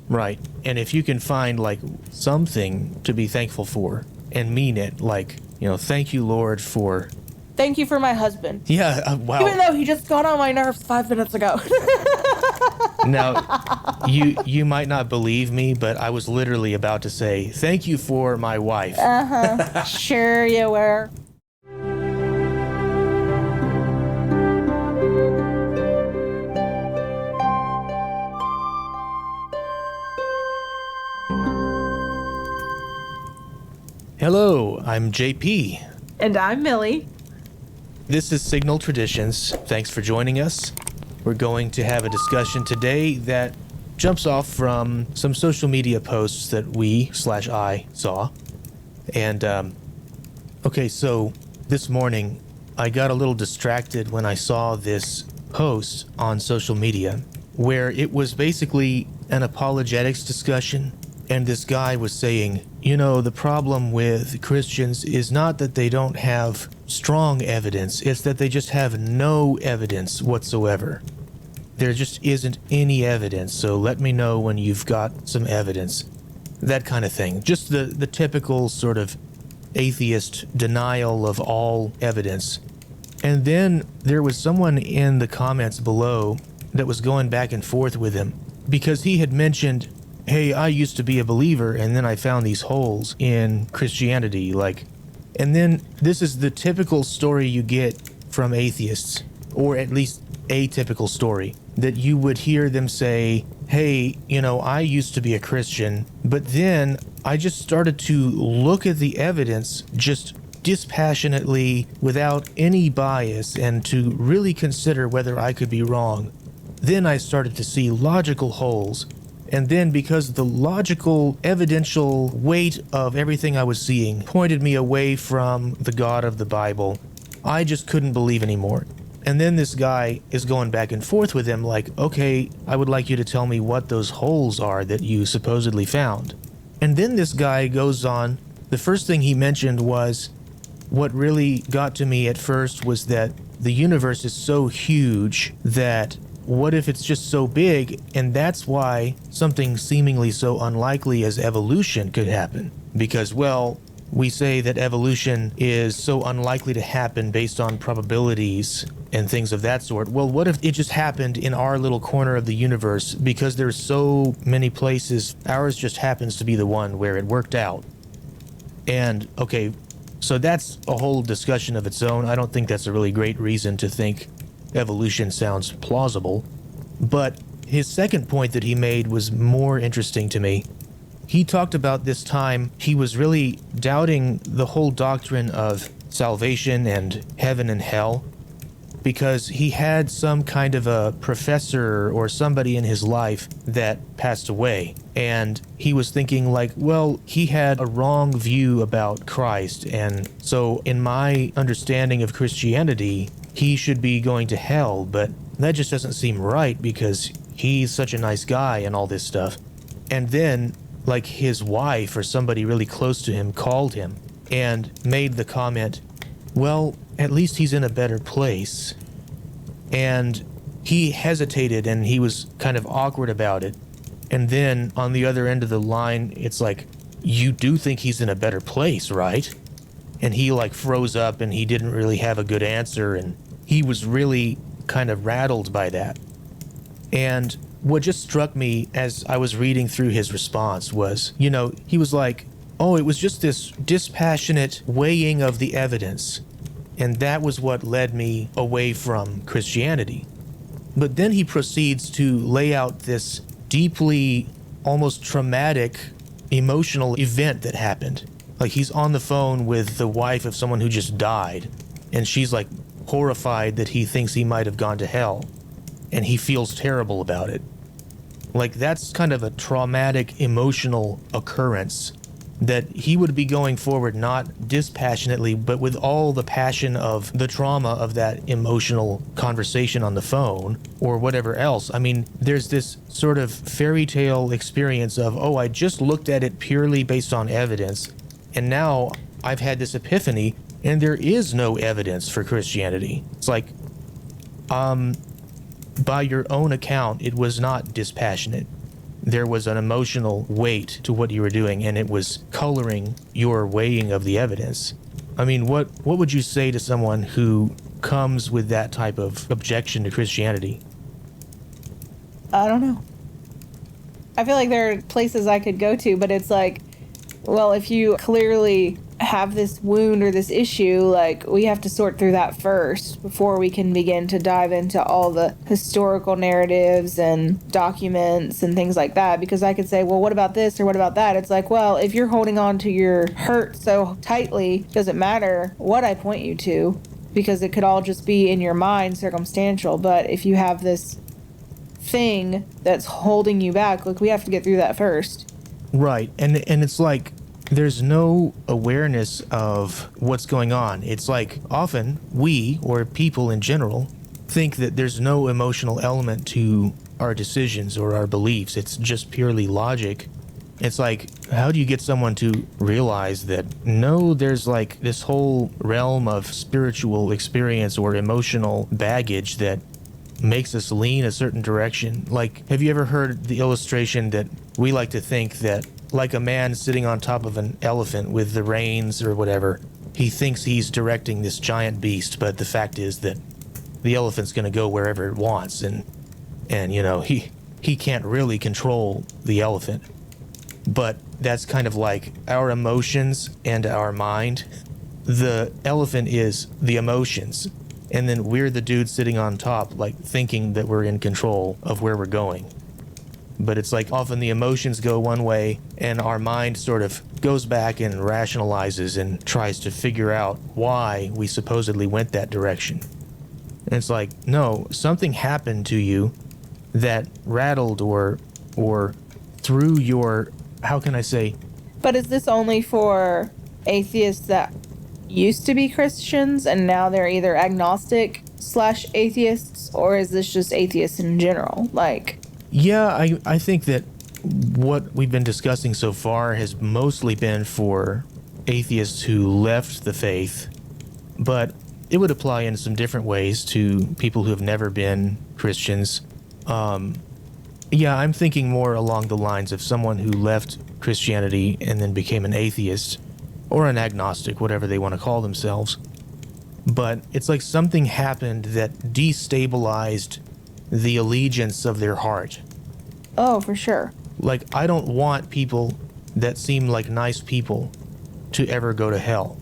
Right. And if you can find like something to be thankful for and mean it, like, thank you, Lord, for... Thank you for my husband. Yeah, wow. Even though he just got on my nerves 5 minutes ago. Now, you might not believe me, but I was literally about to say, thank you for my wife. Uh-huh. Sure you were. Hello, I'm JP. And I'm Millie. This is SignalTraditions. Thanks for joining us. We're going to have a discussion today that jumps off from some social media posts that I saw. And, okay, so this morning I got a little distracted when I saw this post on social media where it was basically an apologetics discussion. And this guy was saying, the problem with Christians is not that they don't have strong evidence, it's that they just have no evidence whatsoever. There just isn't any evidence, so let me know when you've got some evidence. That kind of thing. Just the typical sort of atheist denial of all evidence. And then there was someone in the comments below that was going back and forth with him because he had mentioned, hey, I used to be a believer, and then I found these holes in Christianity, and then this is the typical story you get from atheists, or at least a typical story, that you would hear them say, hey, I used to be a Christian, but then I just started to look at the evidence just dispassionately, without any bias, and to really consider whether I could be wrong. Then I started to see logical holes. And then because the logical, evidential weight of everything I was seeing pointed me away from the God of the Bible, I just couldn't believe anymore. And then this guy is going back and forth with him like, okay, I would like you to tell me what those holes are that you supposedly found. And then this guy goes on, the first thing he mentioned was, what really got to me at first was that the universe is so huge that what if it's just so big, and that's why something seemingly so unlikely as evolution could happen? Because, well, we say that evolution is so unlikely to happen based on probabilities and things of that sort. Well, what if it just happened in our little corner of the universe because there's so many places, ours just happens to be the one where it worked out? And, okay, so that's a whole discussion of its own. I don't think that's a really great reason to think evolution sounds plausible, but his second point that he made was more interesting to me. He talked about this time he was really doubting the whole doctrine of salvation and heaven and hell because he had some kind of a professor or somebody in his life that passed away, and he was thinking like, well, he had a wrong view about Christ, and so in my understanding of Christianity, he should be going to hell, but that just doesn't seem right because he's such a nice guy and all this stuff. And then, like, his wife or somebody really close to him called him and made the comment, well, at least he's in a better place. And he hesitated and he was kind of awkward about it. And then on the other end of the line, it's like, you do think he's in a better place, right? And he froze up and he didn't really have a good answer, and he was really kind of rattled by that. And what just struck me as I was reading through his response was, he was like, oh, it was just this dispassionate weighing of the evidence. And that was what led me away from Christianity. But then he proceeds to lay out this deeply, almost traumatic, emotional event that happened. Like, he's on the phone with the wife of someone who just died, and she's horrified that he thinks he might have gone to hell, and he feels terrible about it. That's kind of a traumatic, emotional occurrence that he would be going forward not dispassionately, but with all the passion of the trauma of that emotional conversation on the phone or whatever else. I mean, there's this sort of fairy tale experience of, oh, I just looked at it purely based on evidence, and now I've had this epiphany, and there is no evidence for Christianity. It's like, by your own account, it was not dispassionate. there was an emotional weight to what you were doing, and it was coloring your weighing of the evidence. I mean, what would you say to someone who comes with that type of objection to Christianity? I don't know. I feel like there are places I could go to, but it's like, well, if you clearly have this wound or this issue, like, we have to sort through that first before we can begin to dive into all the historical narratives and documents and things like that. Because I could say, well, what about this or what about that? It's like, well, if you're holding on to your hurt so tightly, doesn't matter what I point you to, because it could all just be in your mind circumstantial. But if you have this thing that's holding you back, like, we have to get through that first. Right. And it's like there's no awareness of what's going on. It's like often we, or people in general, think that there's no emotional element to our decisions or our beliefs. It's just purely logic. It's like, how do you get someone to realize that no, there's like this whole realm of spiritual experience or emotional baggage that makes us lean a certain direction? Like, have you ever heard the illustration that we like to think that, like a man sitting on top of an elephant with the reins or whatever, he thinks he's directing this giant beast, but the fact is that the elephant's going to go wherever it wants, and you know, he can't really control the elephant. But that's kind of like our emotions and our mind. The elephant is the emotions, and then we're the dude sitting on top, like thinking that we're in control of where we're going. But it's like often the emotions go one way and our mind sort of goes back and rationalizes and tries to figure out why we supposedly went that direction. And it's like, no, something happened to you that rattled or threw your, how can I say? But is this only for atheists that used to be Christians and now they're either agnostic/atheists, or is this just atheists in general? Like, yeah, I think that what we've been discussing so far has mostly been for atheists who left the faith, but it would apply in some different ways to people who have never been Christians. Yeah, I'm thinking more along the lines of someone who left Christianity and then became an atheist, or an agnostic, whatever they want to call themselves. But it's like something happened that destabilized the allegiance of their heart. oh, for sure. Like, I don't want people that seem like nice people to ever go to hell.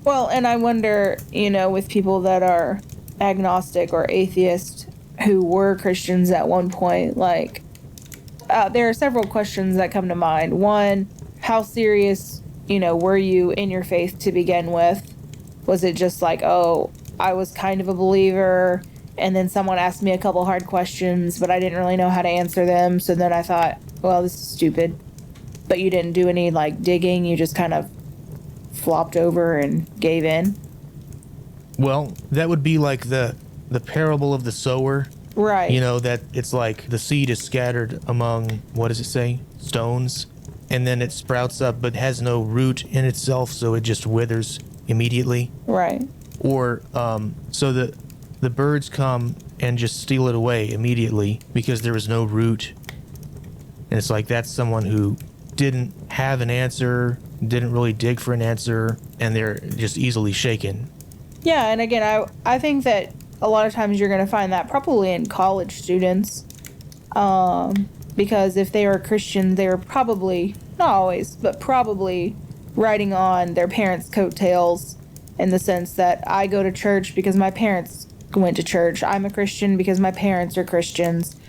Well, and I wonder, you know, with people that are agnostic or atheist who were Christians at one point, like, there are several questions that come to mind. One, how serious, you know, were you in your faith to begin with? Was it just like, oh, I was kind of a believer, and then someone asked me a couple hard questions, but I didn't really know how to answer them, so then I thought, well, this is stupid. But you didn't do any, like, digging, you just kind of flopped over and gave in? Well, that would be like the parable of the sower. Right. You know, that it's like the seed is scattered among, what does it say? Stones. And then it sprouts up but has no root in itself, so it just withers immediately. Right. Or, so the birds come and just steal it away immediately because there was no root. And it's like, that's someone who didn't have an answer, didn't really dig for an answer, and they're just easily shaken. Yeah, and again, I think that a lot of times you're going to find that probably in college students. Because if they were Christian, they were probably, not always, but probably riding on their parents' coattails, in the sense that I go to church because my parents went to church. I'm a Christian because my parents are Christians.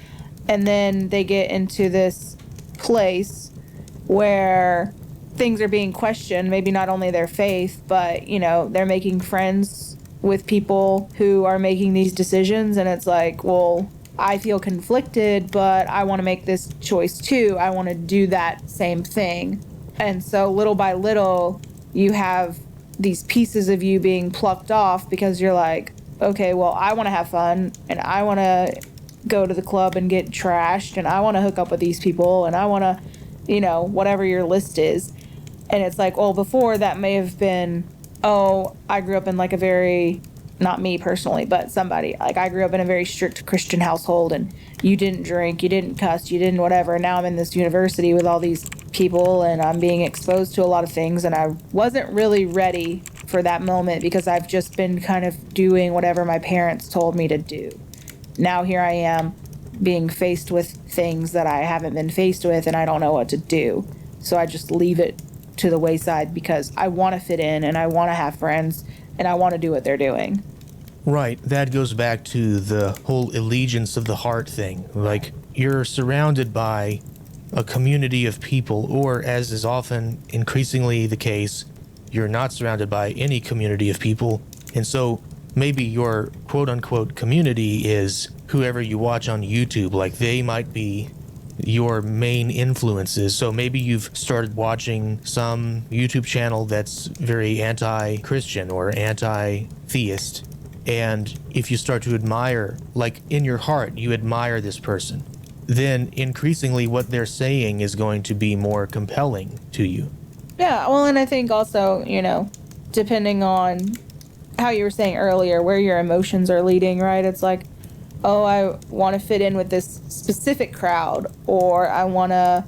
And then they get into this place where things are being questioned, maybe not only their faith, but, you know, they're making friends with people who are making these decisions, and it's like, well, I feel conflicted, but I want to make this choice too. I want to do that same thing. And so little by little, you have these pieces of you being plucked off because you're like, okay, well, I want to have fun, and I want to go to the club and get trashed, and I want to hook up with these people, and I want to, you know, whatever your list is. And it's like, well, before that may have been, oh, I grew up in like a very, not me personally, but somebody, like I grew up in a very strict Christian household, and you didn't drink, you didn't cuss, you didn't whatever. And now I'm in this university with all these people and I'm being exposed to a lot of things. And I wasn't really ready for that moment because I've just been kind of doing whatever my parents told me to do. Now here I am being faced with things that I haven't been faced with and I don't know what to do. So I just leave it to the wayside because I want to fit in and I want to have friends and I want to do what they're doing. Right. That goes back to the whole allegiance of the heart thing. Like, you're surrounded by a community of people, or as is often increasingly the case, you're not surrounded by any community of people. And so maybe your quote unquote community is whoever you watch on YouTube. Like, they might be your main influences. So maybe you've started watching some YouTube channel that's very anti-Christian or anti-theist. And if you start to admire, like in your heart, you admire this person, then increasingly what they're saying is going to be more compelling to you. Yeah, well, and I think also, depending on how you were saying earlier, where your emotions are leading, right? It's like, oh, I want to fit in with this specific crowd, or I want to,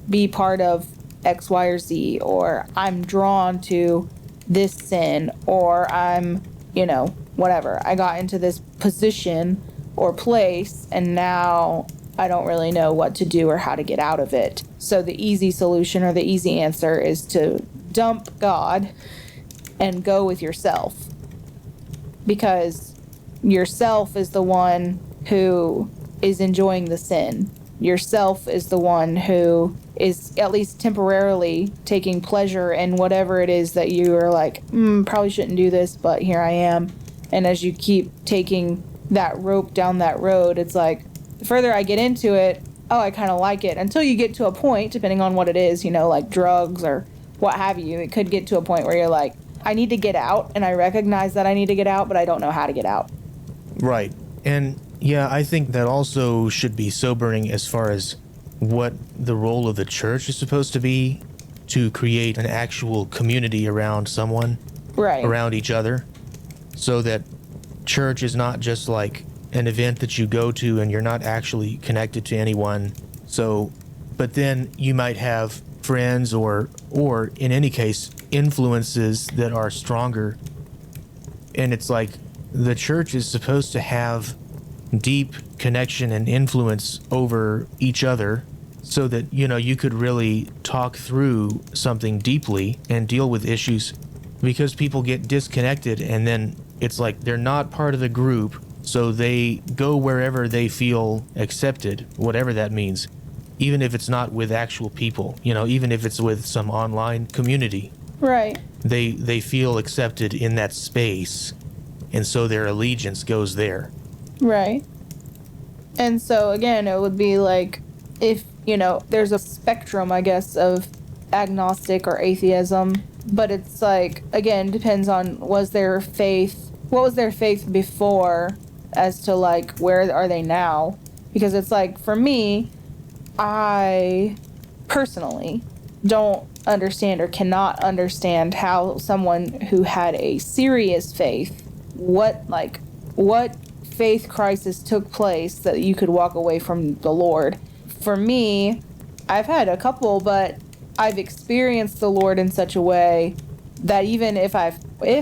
be part of X, Y, or Z, or I'm drawn to this sin, or I'm, whatever. I got into this position or place, and now I don't really know what to do or how to get out of it. So the easy solution or the easy answer is to dump God and go with yourself. Because yourself is the one who is enjoying the sin. Yourself is the one who is at least temporarily taking pleasure in whatever it is that you are like, probably shouldn't do this, but here I am. And as you keep taking that rope down that road, it's like, the further I get into it, oh, I kind of like it. Until you get to a point, depending on what it is, like drugs or what have you, it could get to a point where you're like, I need to get out, and I recognize that I need to get out, but I don't know how to get out. Right. And yeah, I think that also should be sobering as far as what the role of the church is supposed to be, to create an actual community around someone, right, around each other, so that church is not just like an event that you go to and you're not actually connected to anyone. So, but then you might have friends or in any case, influences that are stronger. And it's like the church is supposed to have deep connection and influence over each other so that, you could really talk through something deeply and deal with issues, because people get disconnected and then it's like they're not part of the group. So they go wherever they feel accepted, whatever that means, even if it's not with actual people, even if it's with some online community. Right. They feel accepted in that space, and so their allegiance goes there. Right. And so, again, it would be like if, there's a spectrum, I guess, of agnostic or atheism, but it's like, again, depends on what was their faith before as to like where are they now. Because it's like, for me, I personally don't understand or cannot understand how someone who had a serious faith, what faith crisis took place that you could walk away from the Lord. For me, I've had a couple, but I've experienced the Lord in such a way that even if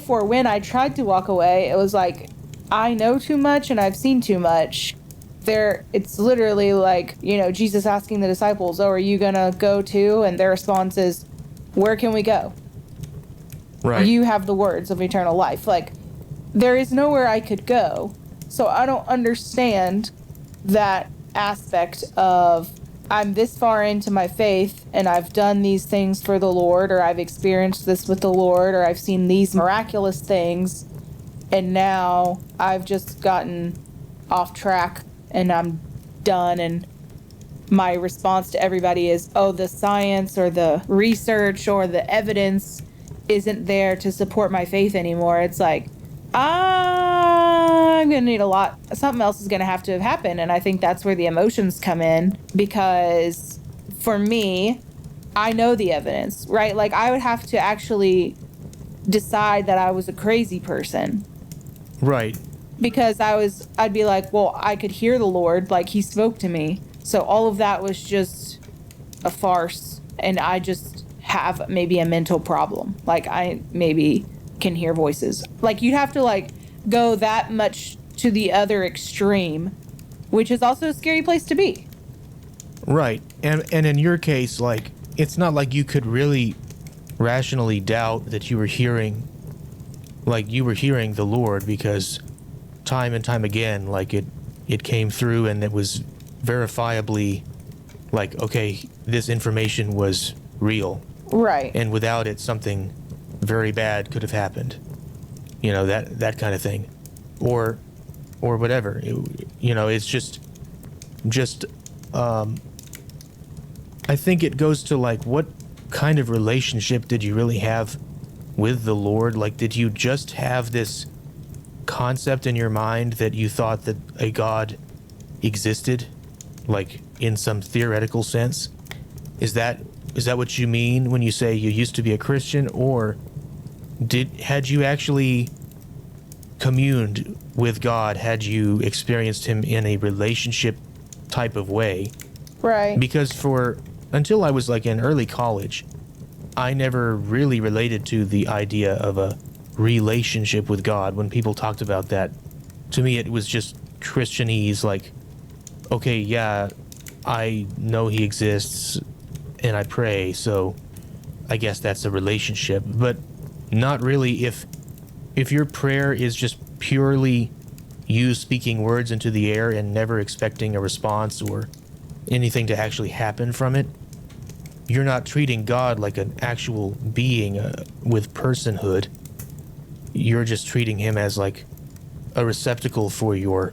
or when I tried to walk away, it was like, I know too much and I've seen too much. It's literally like, Jesus asking the disciples, oh, are you gonna go too? And their response is, where can we go? Right. You have the words of eternal life. Like, there is nowhere I could go. So I don't understand that aspect of, I'm this far into my faith and I've done these things for the Lord, or I've experienced this with the Lord, or I've seen these miraculous things, and now I've just gotten off track and I'm done, and my response to everybody is, oh, the science or the research or the evidence isn't there to support my faith anymore. It's like, I'm going to need something else is going to have happen. And I think that's where the emotions come in, because for me, I know the evidence, right? Like, I would have to actually decide that I was a crazy person. Right. because I'd be like, well, I could hear the Lord, like he spoke to me. So all of that was just a farce, and I just have maybe a mental problem. Like I maybe can hear voices. Like you'd have to like go that much to the other extreme, which is also a scary place to be. Right. And in your case, like, it's not like you could really rationally doubt that you were hearing the Lord, because time and time again, like it came through and it was verifiably like, okay, this information was real. Right. And without it, something very bad could have happened. You know, that kind of thing. Or whatever. It's just I think it goes to like, what kind of relationship did you really have with the Lord? Like, did you just have this concept in your mind that you thought that a God existed, like in some theoretical sense? Is that what you mean when you say you used to be a Christian, or had you actually communed with God? Had you experienced him in a relationship type of way? Right. Because until I was like in early college, I never really related to the idea of a relationship with God. When people talked about that, to me it was just Christianese, like, okay, yeah, I know he exists and I pray, so I guess that's a relationship. But not really. If your prayer is just purely you speaking words into the air and never expecting a response or anything to actually happen from it, you're not treating God like an actual being with personhood. You're just treating him as like a receptacle for your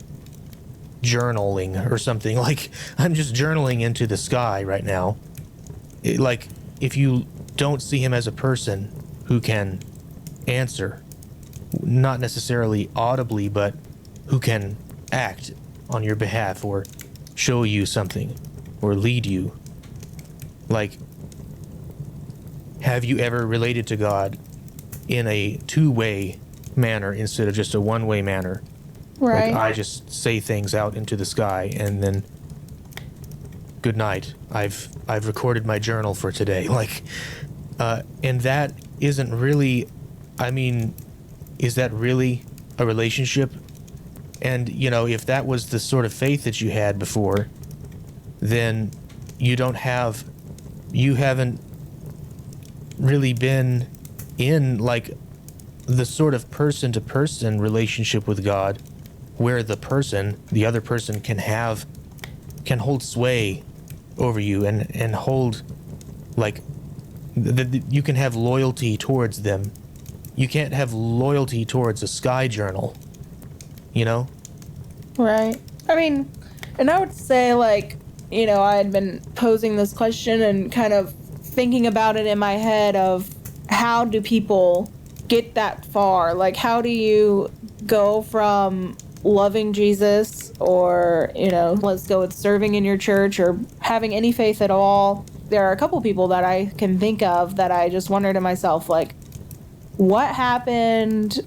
journaling or something. Like, I'm just journaling into the sky right now. Like, if you don't see him as a person who can answer, not necessarily audibly, but who can act on your behalf or show you something or lead you. Like, have you ever related to God in a two-way manner instead of just a one-way manner? Right. Like, I just say things out into the sky and then good night. I've recorded my journal for today. Like, and that isn't really, I mean, is that really a relationship? And, if that was the sort of faith that you had before, then you haven't really been in like the sort of person-to-person relationship with God where the other person can hold sway over you and hold, like, you can have loyalty towards them. You can't have loyalty towards a sky journal, Right. I mean, and I would say, like, I had been posing this question and kind of thinking about it in my head of how do people get that far? Like, how do you go from loving Jesus or, let's go with serving in your church or having any faith at all? There are a couple people that I can think of that I just wonder to myself, like, what happened?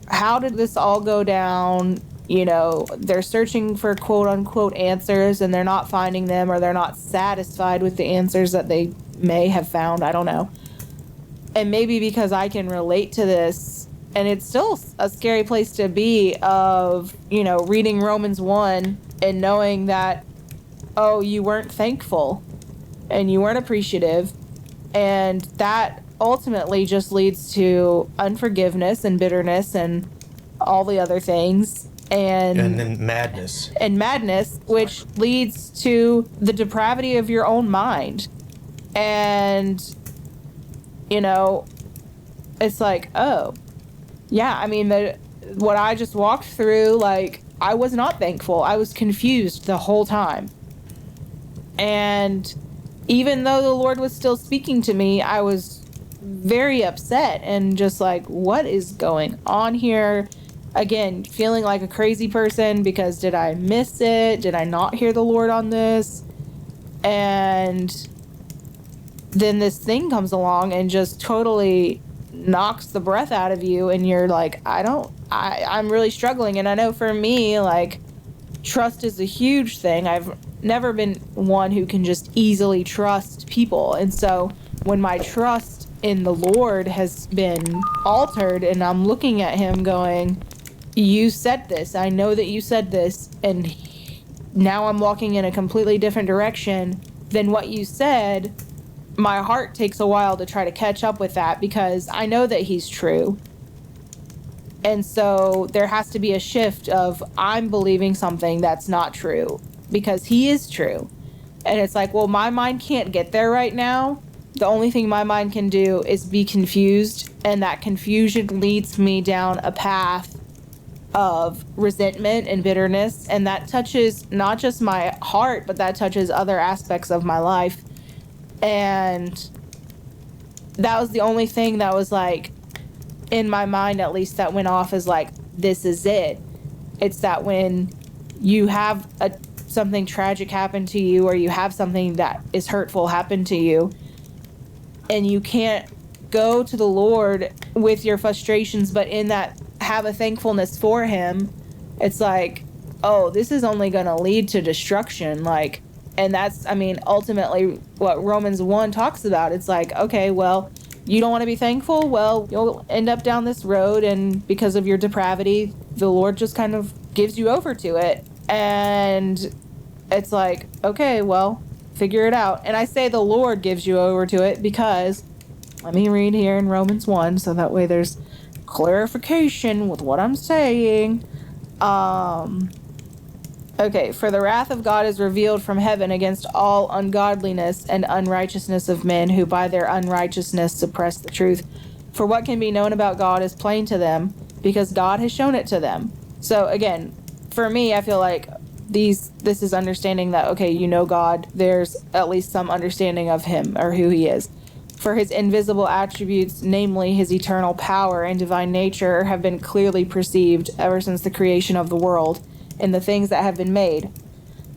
How did this all go down? They're searching for quote unquote answers and they're not finding them, or they're not satisfied with the answers that they may have found. I don't know. And maybe because I can relate to this, and it's still a scary place to be of, reading Romans 1 and knowing that, oh, you weren't thankful and you weren't appreciative. And that ultimately just leads to unforgiveness and bitterness and all the other things. And then madness. And madness, which leads to the depravity of your own mind. And, it's like, oh, yeah, I mean, what I just walked through, like, I was not thankful. I was confused the whole time. And even though the Lord was still speaking to me, I was very upset and just like, what is going on here? Again, feeling like a crazy person because did I miss it? Did I not hear the Lord on this? And then this thing comes along and just totally knocks the breath out of you, and you're like, I don't I'm really struggling. And I know for me, like, trust is a huge thing. I've never been one who can just easily trust people. And so when my trust in the Lord has been altered and I'm looking at him going, you said this, I know that you said this, and now I'm walking in a completely different direction than what you said, my heart takes a while to try to catch up with that because I know that he's true. And so there has to be a shift of I'm believing something that's not true because he is true. And it's like, well, my mind can't get there right now. The only thing my mind can do is be confused, and that confusion leads me down a path of resentment and bitterness, and that touches not just my heart, but that touches other aspects of my life. And that was the only thing that was like, in my mind at least, that went off as like, this is it. It's that when you have something tragic happen to you, or you have something that is hurtful happen to you, and you can't go to the Lord with your frustrations, but in that have a thankfulness for him, it's like, oh, this is only going to lead to destruction. Like, and that's, I mean, ultimately what Romans 1 talks about. It's like, okay, well, you don't want to be thankful? Well, you'll end up down this road, and because of your depravity, the Lord just kind of gives you over to it. And it's like, okay, well, figure it out. And I say the Lord gives you over to it because, let me read here in Romans 1, so that way there's clarification with what I'm saying. Okay, for the wrath of God is revealed from heaven against all ungodliness and unrighteousness of men who by their unrighteousness suppress the truth. For what can be known about God is plain to them, because God has shown it to them. So again, for me, I feel like this is understanding that, okay, you know God, there's at least some understanding of him or who he is. For his invisible attributes, namely his eternal power and divine nature, have been clearly perceived ever since the creation of the world in the things that have been made.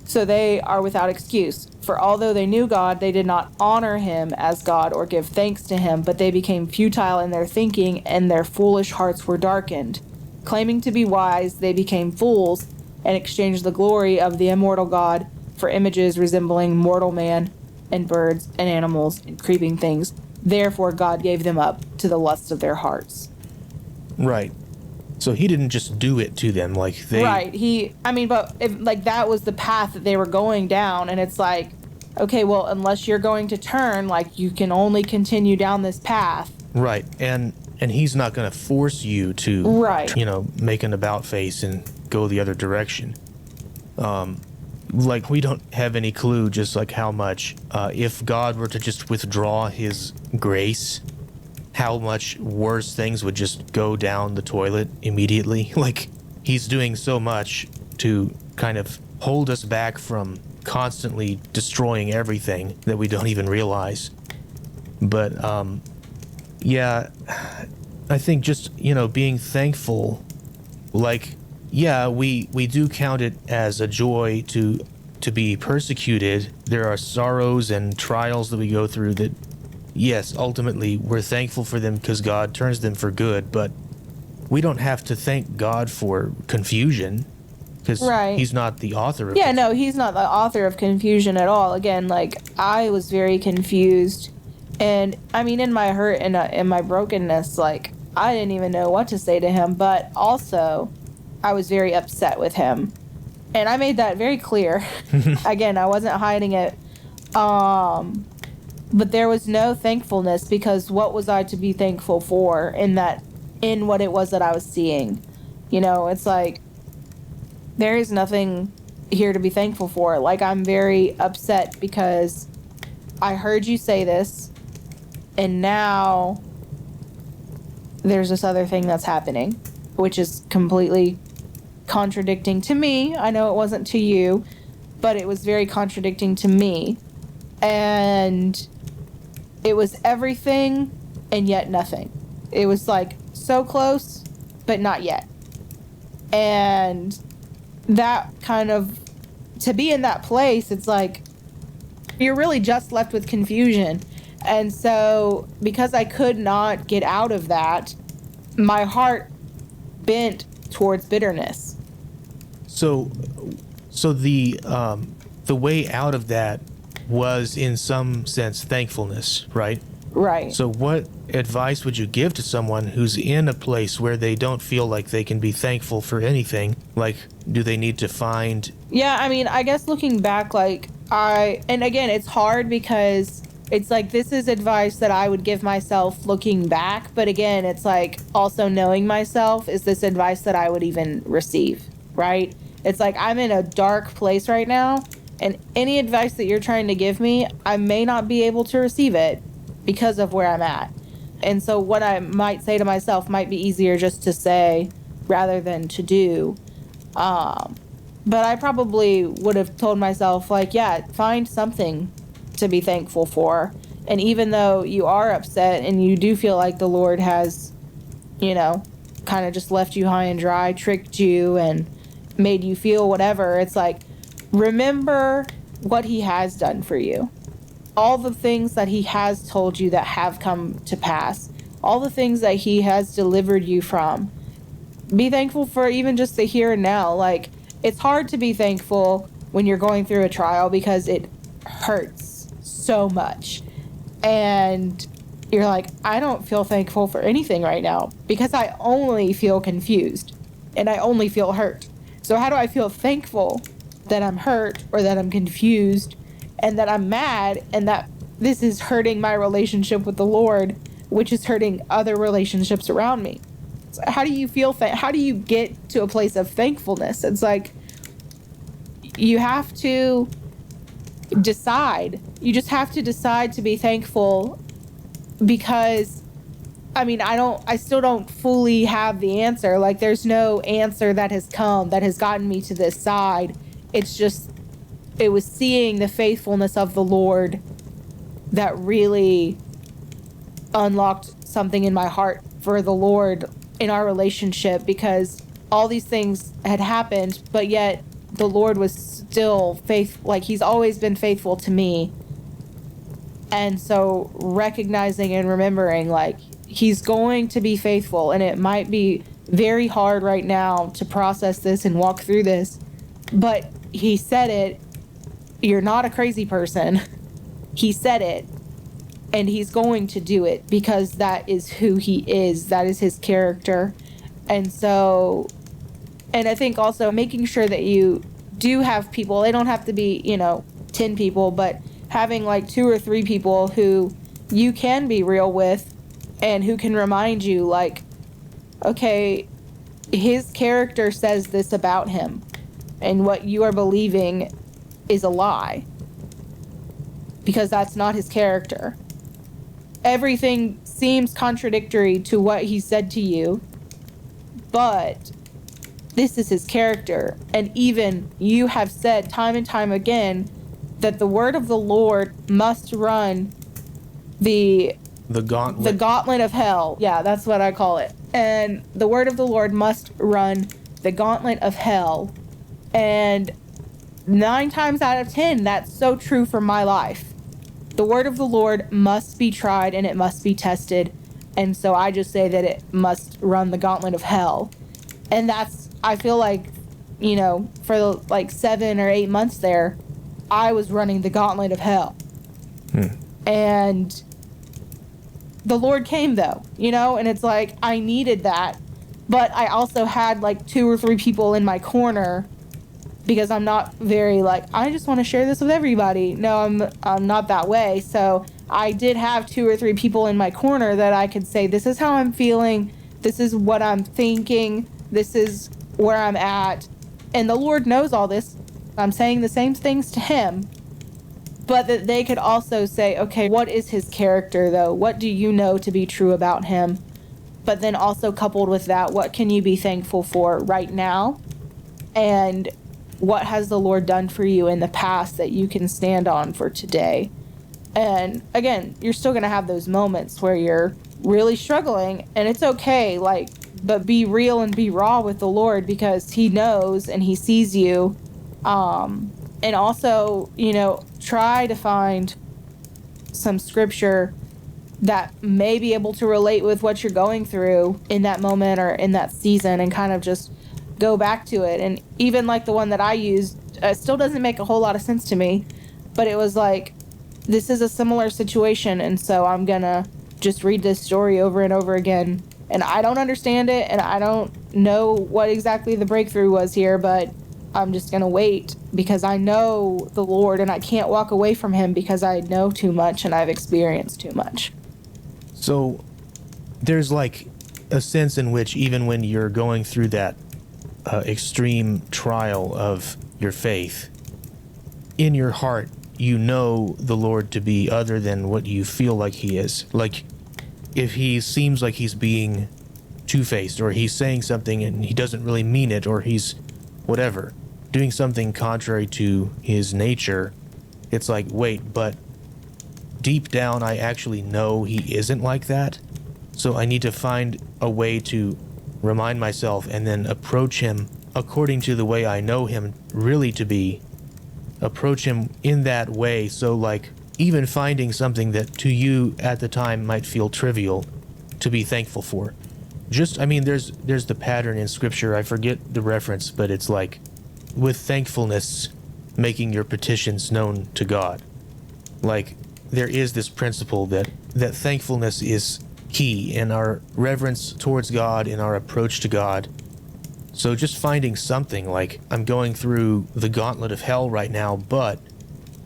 So they are without excuse. For although they knew God, they did not honor him as God or give thanks to him, but they became futile in their thinking, and their foolish hearts were darkened. Claiming to be wise, they became fools, and exchanged the glory of the immortal God for images resembling mortal man and birds and animals and creeping things. Therefore God gave them up to the lusts of their hearts. Right. So he didn't just do it to them, like they... Right. But if, like, that was the path that they were going down, and it's like, okay, well, unless you're going to turn, like, you can only continue down this path. Right. And he's not going to force you to, right, make an about face and go the other direction. Like, we don't have any clue just like how much, if God were to just withdraw his grace, how much worse things would just go down the toilet immediately. Like, he's doing so much to kind of hold us back from constantly destroying everything that we don't even realize. But, yeah, I think just, being thankful, like, yeah, we do count it as a joy to be persecuted. There are sorrows and trials that we go through that, yes, ultimately we're thankful for them because God turns them for good, but we don't have to thank God for confusion because he's not the author of confusion. No, he's not the author of confusion at all. Again, like, I was very confused, and I mean, in my hurt and in my brokenness, like, I didn't even know what to say to him, but also I was very upset with him, and I made that very clear. Again, I wasn't hiding it. But there was no thankfulness, because what was I to be thankful for in what it was that I was seeing? It's like, there is nothing here to be thankful for. Like, I'm very upset because I heard you say this, and now there's this other thing that's happening, which is completely contradicting to me. I know it wasn't to you, but it was very contradicting to me. And it was everything and yet nothing. It was like so close, but not yet. And that kind of, to be in that place, it's like you're really just left with confusion. And so because I could not get out of that, my heart bent towards bitterness. So the way out of that was in some sense thankfulness, right? Right. So what advice would you give to someone who's in a place where they don't feel like they can be thankful for anything? Like, do they need to find... Yeah, I mean, I guess looking back, like, and again, it's hard because it's like, this is advice that I would give myself looking back. But again, it's like, also knowing myself, is this advice that I would even receive, right? It's like, I'm in a dark place right now, and any advice that you're trying to give me, I may not be able to receive it because of where I'm at. And so what I might say to myself might be easier just to say rather than to do. But I probably would have told myself, like, yeah, find something to be thankful for. And even though you are upset and you do feel like the Lord has, you know, kind of just left you high and dry, tricked you and made you feel whatever, it's like, remember what he has done for you. All the things that he has told you that have come to pass. All the things that he has delivered you from. Be thankful for even just the here and now. Like, it's hard to be thankful when you're going through a trial because it hurts so much. And you're like, I don't feel thankful for anything right now because I only feel confused and I only feel hurt. So how do I feel thankful that I'm hurt or that I'm confused and that I'm mad and that this is hurting my relationship with the Lord, which is hurting other relationships around me? So how do you feel? How do you get to a place of thankfulness? It's like you have to decide. You just have to decide to be thankful because, I mean, I still don't fully have the answer. Like, there's no answer that has come that has gotten me to this side. It's just, it was seeing the faithfulness of the Lord that really unlocked something in my heart for the Lord in our relationship, because all these things had happened, but yet the Lord was still faithful. Like, he's always been faithful to me. And so recognizing and remembering, like, he's going to be faithful, and it might be very hard right now to process this and walk through this, but he said it. You're not a crazy person. He said it, and he's going to do it because that is who he is. That is his character. And so, and I think also making sure that you do have people, they don't have to be, 10 people, but having like 2 or 3 people who you can be real with and who can remind you, like, okay, his character says this about him, and what you are believing is a lie because that's not his character. Everything seems contradictory to what he said to you, but this is his character. And even you have said time and time again that the word of the Lord must run the gauntlet of hell. Yeah, that's what I call it. And the word of the Lord must run the gauntlet of hell. And 9 times out of 10, that's so true for my life. The word of the Lord must be tried and it must be tested. And so I just say that it must run the gauntlet of hell. And that's, I feel like, for like 7 or 8 months there, I was running the gauntlet of hell. And the Lord came though, and it's like, I needed that. But I also had like 2 or 3 people in my corner because I'm not very like, I just want to share this with everybody. No, I'm not that way. So I did have 2 or 3 people in my corner that I could say, this is how I'm feeling. This is what I'm thinking. This is where I'm at. And the Lord knows all this. I'm saying the same things to him. But that they could also say, okay, what is his character though? What do you know to be true about him? But then also coupled with that, what can you be thankful for right now? And what has the Lord done for you in the past that you can stand on for today? And again, you're still going to have those moments where you're really struggling, and it's okay, but be real and be raw with the Lord because he knows and he sees you. And also, try to find some scripture that may be able to relate with what you're going through in that moment or in that season, and kind of just go back to it. And even like the one that I used still doesn't make a whole lot of sense to me, but it was like, this is a similar situation, and so I'm gonna just read this story over and over again. And I don't understand it, and I don't know what exactly the breakthrough was here, but I'm just gonna wait because I know the Lord, and I can't walk away from him because I know too much and I've experienced too much. So there's like a sense in which even when you're going through that extreme trial of your faith, in your heart, you know the Lord to be other than what you feel like he is. Like, if he seems like he's being two-faced, or he's saying something and he doesn't really mean it, or he's whatever, doing something contrary to his nature, it's like, wait, but deep down I actually know he isn't like that. So I need to find a way to remind myself and then approach him according to the way I know him really to be. Approach him in that way. So like, even finding something that to you at the time might feel trivial, to be thankful for. Just, I mean, there's the pattern in scripture, I forget the reference, but it's like, with thankfulness, making your petitions known to God. Like, there is this principle that thankfulness is key in our reverence towards God, in our approach to God. So just finding something like, I'm going through the gauntlet of hell right now, but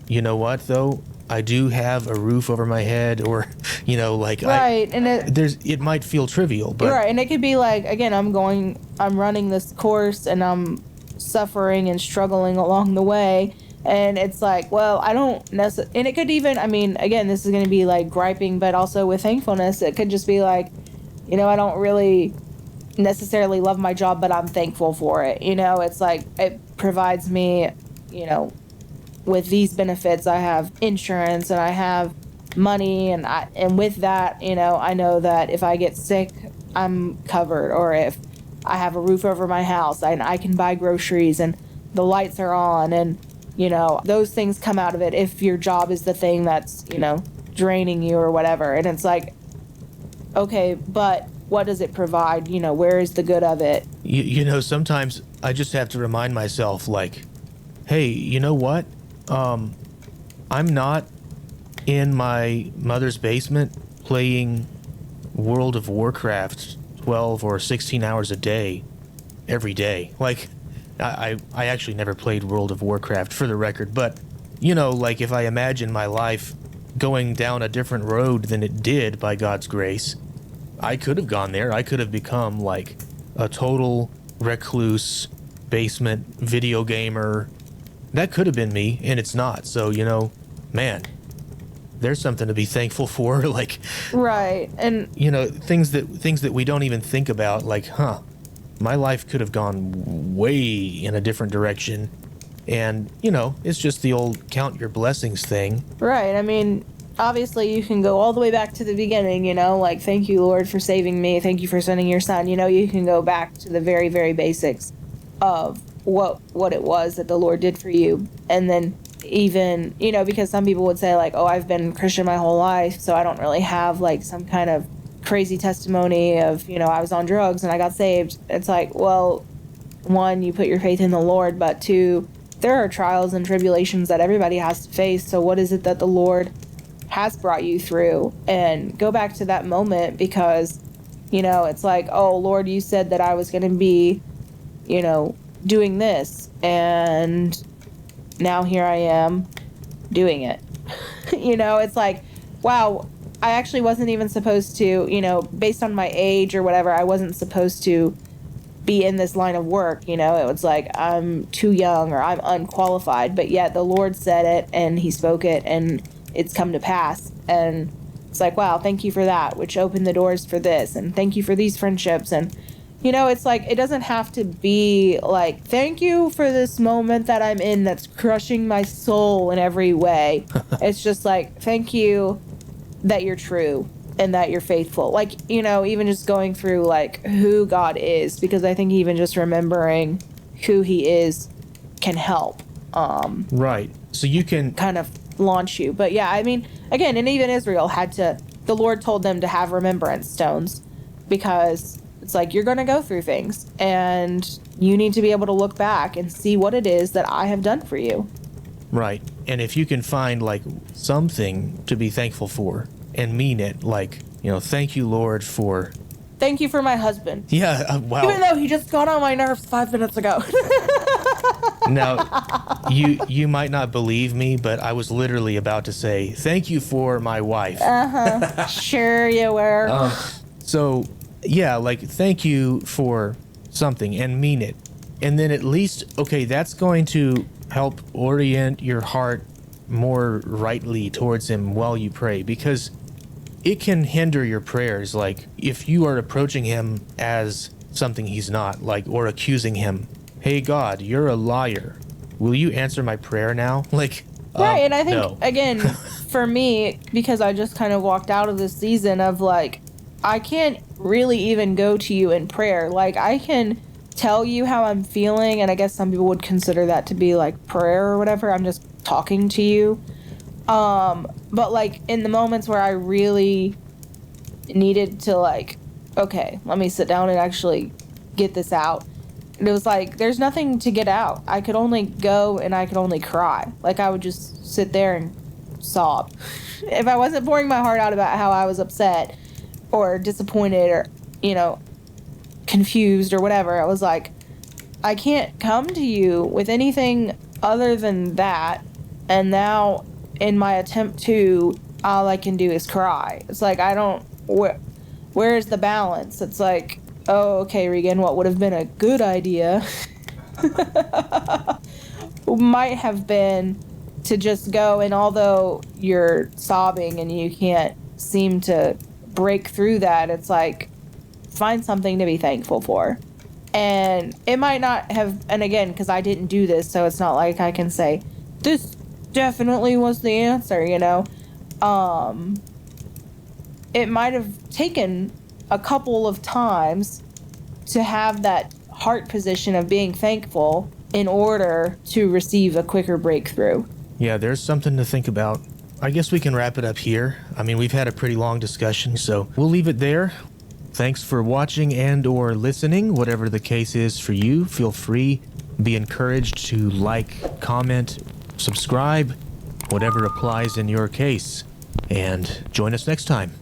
you know what though? I do have a roof over my head, or, you know, like, right. And it might feel trivial, but right. And it could be like, again, I'm running this course and I'm suffering and struggling along the way. And it's like, well, I don't necessarily, and it could even, I mean, again, this is going to be like griping, but also with thankfulness, it could just be like, you know, I don't really necessarily love my job, but I'm thankful for it. You know, it's like, it provides me, you know, with these benefits. I have insurance and I have money, and with that, you know, I know that if I get sick, I'm covered, or if I have a roof over my house and I can buy groceries and the lights are on, and you know, those things come out of it if your job is the thing that's, you know, draining you or whatever. And it's like, okay, but what does it provide? You know, where is the good of it? You know, sometimes I just have to remind myself, like, hey, you know what? I'm not in my mother's basement playing World of Warcraft 12 or 16 hours a day every day. Like, I actually never played World of Warcraft, for the record, but, you know, like, if I imagine my life going down a different road than it did by God's grace, I could have gone there. I could have become, like, a total recluse, basement video gamer. That could have been me, and it's not. So, you know, man, there's something to be thankful for. Like, right. And, you know, things that we don't even think about, like, my life could have gone way in a different direction. And, you know, it's just the old count your blessings thing. right. I mean, obviously you can go all the way back to the beginning, you know, like, thank you, Lord, for saving me. Thank you for sending your son. You know, you can go back to the very, very basics of what it was that the Lord did for you. And then even, you know, because some people would say, like, oh, I've been Christian my whole life, so I don't really have, like, some kind of crazy testimony of, you know, I was on drugs and I got saved. It's like, well, one, you put your faith in the Lord, but two, there are trials and tribulations that everybody has to face. So what is it that the Lord has brought you through? And go back to that moment, because, you know, it's like, oh, Lord, you said that I was going to be, you know, doing this, and now here I am doing it. You know, it's like, wow, I actually wasn't even supposed to, you know, based on my age or whatever, I wasn't supposed to be in this line of work. You know, it was like, I'm too young or I'm unqualified, but yet the Lord said it and he spoke it and it's come to pass. And it's like, wow, thank you for that, which opened the doors for this, and thank you for these friendships. And, you know, it's like, it doesn't have to be like, thank you for this moment that I'm in that's crushing my soul in every way. It's just like, thank you that you're true and that you're faithful. Like, you know, even just going through, like, who God is, because I think even just remembering who he is can help. Right. So you can kind of launch you. But yeah, I mean, again, and even Israel had to the Lord told them to have remembrance stones, because it's like, you're going to go through things and you need to be able to look back and see what it is that I have done for you. Right. And if you can find like something to be thankful for and mean it, like, thank you, Lord, for... Thank you for my husband. Yeah, wow. Even though he just got on my nerves 5 minutes ago. Now, you might not believe me, but I was literally about to say, thank you for my wife. Uh-huh. Sure you were. So, yeah, like, thank you for something and mean it. And then at least, okay, that's going to help orient your heart more rightly towards him while you pray, because it can hinder your prayers. Like, if you are approaching him as something he's not, like, or accusing him, hey, God, you're a liar. Will you answer my prayer now? Like, right, and I think, no. again, for me, because I just kind of walked out of this season of, like, I can't really even go to you in prayer. Like, I can tell you how I'm feeling, and I guess some people would consider that to be, like, prayer or whatever. I'm just talking to you. But, like, in the moments where I really needed to, like, okay, let me sit down and actually get this out. And it was like, there's nothing to get out. I could only go and I could only cry. Like, I would just sit there and sob. If I wasn't pouring my heart out about how I was upset or disappointed or, confused or whatever, I was like, I can't come to you with anything other than that. And now, in my attempt to, all I can do is cry. It's like, where is the balance? It's like, oh, okay, Regan, what would have been a good idea might have been to just go, and although you're sobbing and you can't seem to break through that, it's like, find something to be thankful for. And it might not have, and again, because I didn't do this, so it's not like I can say, this definitely was the answer, It might have taken a couple of times to have that heart position of being thankful in order to receive a quicker breakthrough. Yeah, there's something to think about. I guess we can wrap it up here. I mean, we've had a pretty long discussion, so we'll leave it there. Thanks for watching and or listening. Whatever the case is for you, feel free. Be encouraged to like, comment, subscribe, whatever applies in your case. And join us next time.